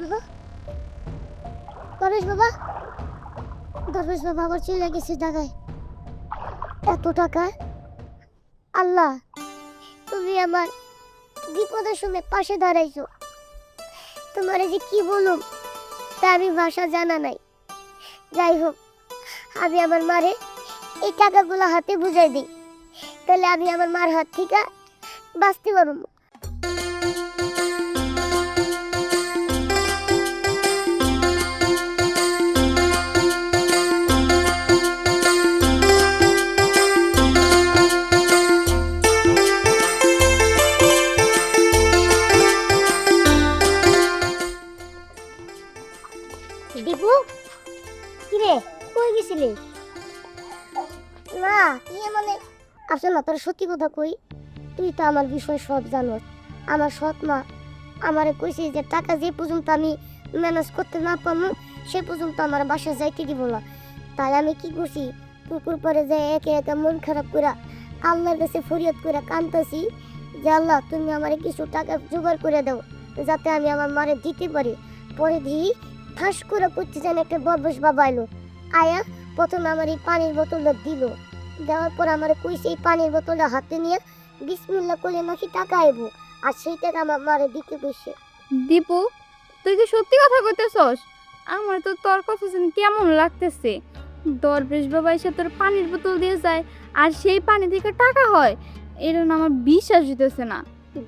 বাবা, দরবেশ বাবা, দরবেশ বাবা আবার চলে গেছে ঢাকায়। এত টাকা! আল্লাহ, তুমি আমার বিপদের সময় পাশে দাঁড়াইছো। তোমার যে কি বলুম তা আমি ভাষা জানা নাই। যাই হোক, আমি আমার মারে এই টাকাগুলো হাতে বুঝাই দিই, তাহলে আমি আমার মার হাত থেকে বাঁচতে পারবো। দীপু, কিরে কই গেছিলি? না, মানে আসলে না, তোর সত্যি কথা কই, তুই তো আমার বিষয় সব জানোস। আমার সৎ মা আমারে কইছে যে টাকা যে পর্যন্ত আমি ম্যানেজ করতে না পারবো সে পর্যন্ত আমার বাসা যাইতে দিব না। তাই আমি কি করছি, পুকুর পরে যাই একে একে মন খারাপ করে আল্লাহর কাছে ফরিয়াদ করে কাঁদতেছি যে আল্লাহ তুমি আমারে কিছু টাকা জোগাড় করে দাও যাতে আমি আমার মারে দিতে পারি। পরে দিই ঠাস করে করতে যেন একটা বদবস বাবা এলো, আয়া প্রথমে আমার এই পানির বোতলটা দিল, দেওয়ার পর আমার কইছে এই পানির বোতলটা হাতে নিয়ে বিসমিল্লাহ করলে নাকি টাকা আইবো, আর সেই টাকা আমার মারে দিতে কইছে। দীপু, তুই কি সত্যি কথা কইতেছস? আমার তো তোর কথা শুনে কেমন লাগতেছে। দরবেশ বাবা এসে তোর পানির বোতল দিয়ে যায় আর সেই পানি থেকে টাকা হয়, এটা না আমার বিশ্বাস হইতেছে না।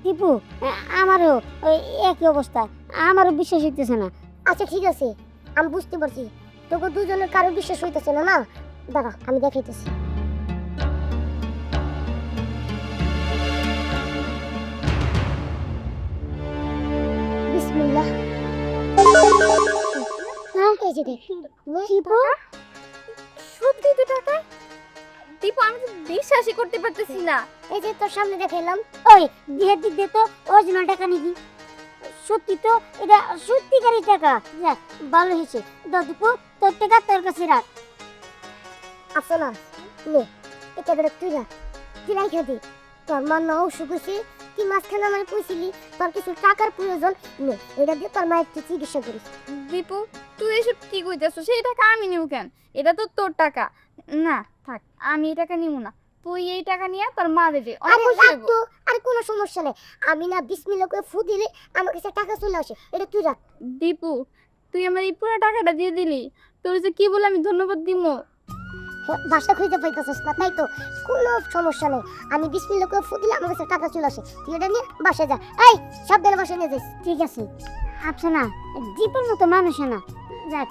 দীপু, আমারও ওই একই অবস্থা, আমারও বিশ্বাস হইতেছে না। আচ্ছা ঠিক আছে, আমি বুঝতে পারছি তোকে দুজনের কারো বিশ্বাস হইতেছে না। না দাঁড়া, আমি দেখাইতেছি। বিসমিল্লাহ। হ্যাঁ, এই যে দেখ। দীপু, সত্যি তো টাকা? দীপু, আমি তো বিশ্বাসই করতে পারতেছি না। এই যে তোর সামনে দেখাইলাম। ওই দিকে দিক দিয়ে তো অরিজিনাল টাকা নাকি? সত্যি তো, এটা সত্যিকারের টাকা। যাক, ভালো হয়েছে। দীপু, তোর টাকা তোর কাছে রাখ। আচ্ছা না, নে এটা বেড়ে তুই রাখ, তুই রাখা দে। তোর মা না অসুখ হয়েছে, তুই মাঝখানে আমার কইছিলি তোর কিছু টাকার প্রয়োজন, নে এটা দিয়ে তোর মায়ের তুই চিকিৎসা করিস। দীপু, তুই এসব কি কইতেছস? সেই টাকা আমি নিব কেন? এটা তো তোর টাকা। না থাক, আমি এই টাকা নিব না। তুই এই টাকা নিয়ে তোর মা দেবে। আরে রাখ তো, আর কোনো সমস্যা নেই। আমি না বিসমিল্লাহ করে ফু দিলে আমার কাছে টাকা চলে আসে, এটা তুই রাখ। দীপু, তুই আমার এই পুরো টাকাটা দিয়ে দিলি, তোর যে কি বলে আমি ধন্যবাদ দিব? বাসা খুঁজে পাইতেছিস না, তাই তো কোনো সমস্যা নেই। আমি বিসমিল্লাহ করে ফু দিলে আমার কাছে টাকা চলে আসে, তুই এটা নিয়ে বাসা যা। এই সাবধানে বাসা নিয়ে যাস। ঠিক আছে। আচ্ছা না, দীপুর মতো মানুষ না। যাক,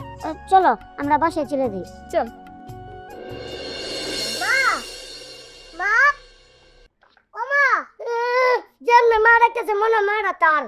চলো আমরা বাসায় চলে যাই। চল। মা, মা, ও মা, জানলে মা ডাকতেছে, মনে মারা তার